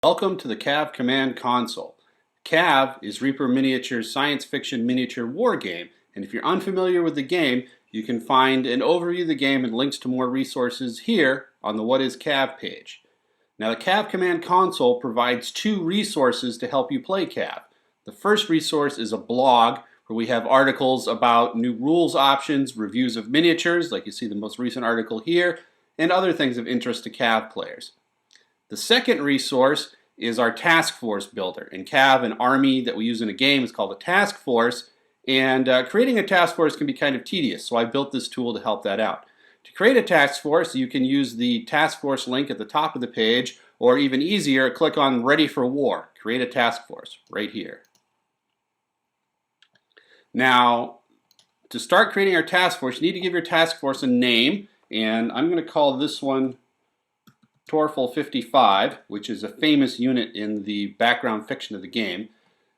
Welcome to the CAV Command Console. CAV is Reaper Miniature's science fiction miniature war game, and if you're unfamiliar with the game, you can find an overview of the game and links to more resources here on the What is CAV page. Now, the CAV Command Console provides two resources to help you play CAV. The first resource is a blog where we have articles about new rules options, reviews of miniatures, like you see the most recent article here, and other things of interest to CAV players. The second resource is our task force builder. In CAV, an army that we use in a game is called a task force, and creating a task force can be kind of tedious, so I built this tool to help that out. To create a task force, you can use the task force link at the top of the page, or even easier, click on Ready for War, create a task force, right here. Now, to start creating our task force, you need to give your task force a name, and I'm going to call this one Torful 55, which is a famous unit in the background fiction of the game.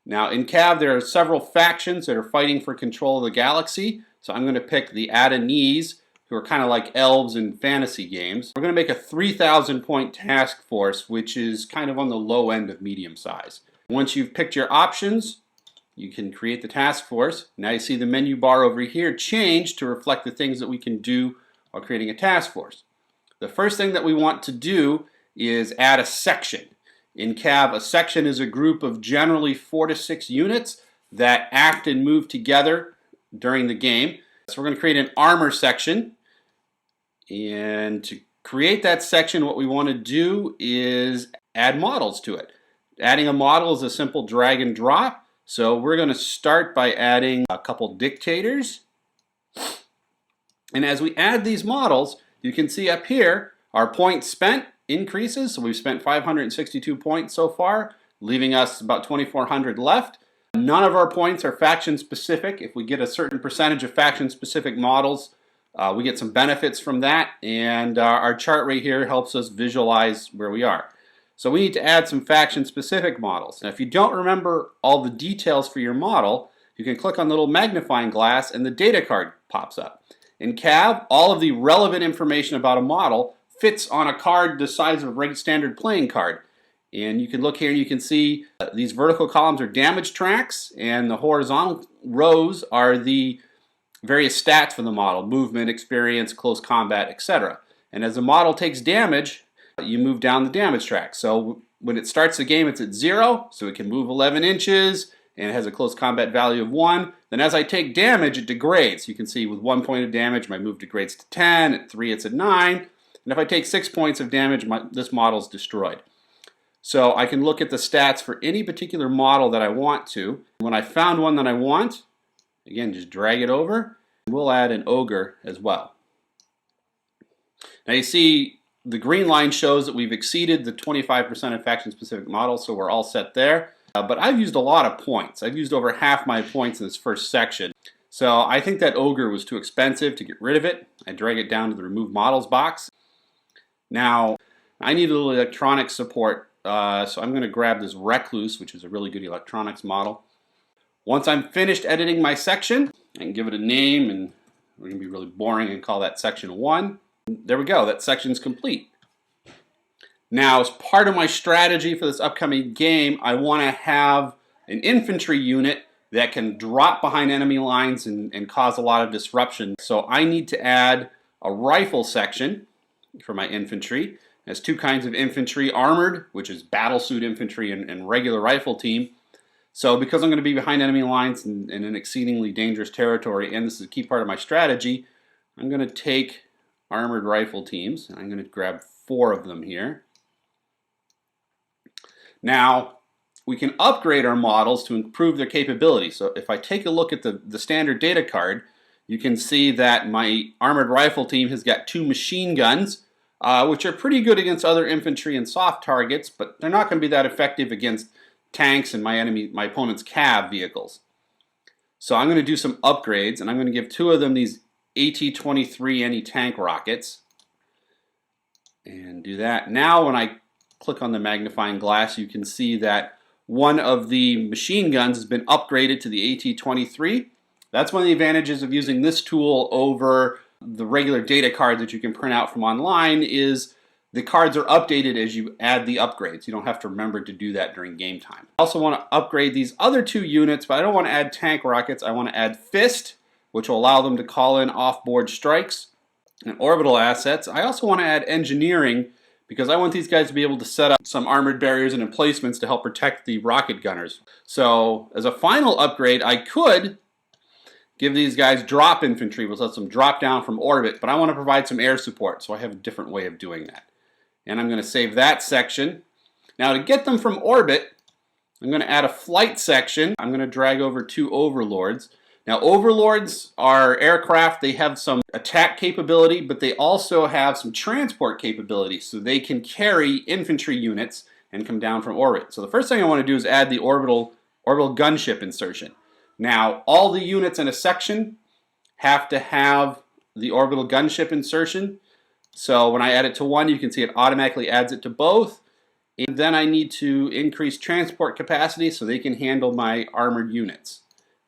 Now in CAV there are several factions that are fighting for control of the galaxy, so I'm going to pick the Adanese, who are kind of like elves in fantasy games. We're going to make a 3,000 point task force, which is kind of on the low end of medium size. Once you've picked your options, you can create the task force. Now you see the menu bar over here change to reflect the things that we can do while creating a task force. The first thing that we want to do is add a section. In CAV, a section is a group of generally 4 to 6 units that act and move together during the game. So we're going to create an armor section. And to create that section, what we want to do is add models to it. Adding a model is a simple drag and drop. So we're going to start by adding a couple dictators. And as we add these models, you can see up here, our points spent increases. So we've spent 562 points so far, leaving us about 2,400 left. None of our points are faction specific. If we get a certain percentage of faction specific models, we get some benefits from that. And our chart right here helps us visualize where we are. So we need to add some faction specific models. Now if you don't remember all the details for your model, you can click on the little magnifying glass and the data card pops up. In CAV, all of the relevant information about a model fits on a card the size of a regular standard playing card. And you can look here and you can see these vertical columns are damage tracks, and the horizontal rows are the various stats for the model: movement, experience, close combat, etc. And as the model takes damage, you move down the damage track. So when it starts the game, it's at 0, so it can move 11 inches, and it has a close combat value of 1. Then as I take damage, it degrades. You can see with 1 point of damage, my move degrades to 10. At 3, it's at 9. And if I take 6 points of damage, this model is destroyed. So I can look at the stats for any particular model that I want to. When I found one that I want, again, just drag it over. We'll add an ogre as well. Now you see the green line shows that we've exceeded the 25% of faction-specific models, so we're all set there. But I've used a lot of points. I've used over half my points in this first section. So I think that ogre was too expensive to get rid of it. I drag it down to the remove models box. Now I need a little electronics support, so I'm going to grab this recluse, which is a really good electronics model. Once I'm finished editing my section, I can give it a name, and we're going to be really boring and call that section 1. There we go, that section's complete. Now, as part of my strategy for this upcoming game, I want to have an infantry unit that can drop behind enemy lines and cause a lot of disruption. So I need to add a rifle section for my infantry. There's 2 kinds of infantry: armored, which is battlesuit infantry, and regular rifle team. So because I'm going to be behind enemy lines in an exceedingly dangerous territory, and this is a key part of my strategy, I'm going to take armored rifle teams, and I'm going to grab 4 of them here. Now, we can upgrade our models to improve their capability. So if I take a look at the standard data card, you can see that my armored rifle team has got 2 machine guns, which are pretty good against other infantry and soft targets, but they're not going to be that effective against tanks and my opponent's CAV vehicles. So I'm going to do some upgrades, and I'm going to give 2 of them these AT-23 anti-tank rockets. And do that. Now when I click on the magnifying glass, you can see that one of the machine guns has been upgraded to the AT-23. That's one of the advantages of using this tool over the regular data card that you can print out from online, is the cards are updated as you add the upgrades. You don't have to remember to do that during game time. I also want to upgrade these other 2 units, but I don't want to add tank rockets. I want to add Fist, which will allow them to call in off-board strikes, and orbital assets. I also want to add engineering because I want these guys to be able to set up some armored barriers and emplacements to help protect the rocket gunners. So as a final upgrade, I could give these guys drop infantry, which lets them drop down from orbit, but I want to provide some air support, so I have a different way of doing that. And I'm going to save that section. Now to get them from orbit, I'm going to add a flight section. I'm going to drag over 2 overlords. Now overlords are aircraft. They have some attack capability, but they also have some transport capability, so they can carry infantry units and come down from orbit. So the first thing I want to do is add the orbital gunship insertion. Now all the units in a section have to have the orbital gunship insertion. So when I add it to 1, you can see it automatically adds it to both. And then I need to increase transport capacity so they can handle my armored units.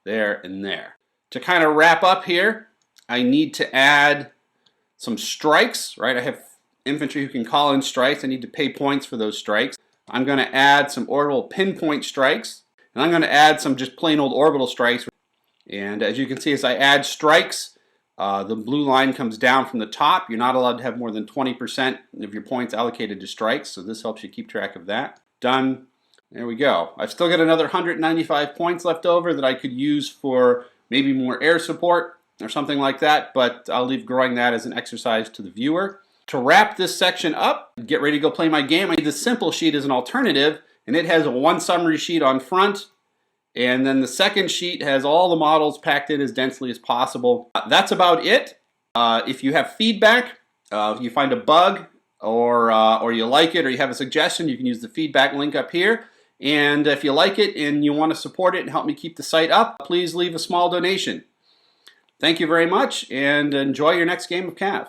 There and there. To kind of wrap up here, I need to add some strikes, right? I have infantry who can call in strikes. I need to pay points for those strikes. I'm going to add some orbital pinpoint strikes. And I'm going to add some just plain old orbital strikes. And as you can see, as I add strikes, the blue line comes down from the top. You're not allowed to have more than 20% of your points allocated to strikes, so this helps you keep track of that. Done. There we go. I've still got another 195 points left over that I could use for maybe more air support or something like that, but I'll leave growing that as an exercise to the viewer. To wrap this section up, get ready to go play my game, I need the simple sheet as an alternative, and it has 1 summary sheet on front. And then the second sheet has all the models packed in as densely as possible. That's about it. If you have feedback, if you find a bug or you like it or you have a suggestion, you can use the feedback link up here. And if you like it and you want to support it and help me keep the site up, please leave a small donation. Thank you very much and enjoy your next game of CAV.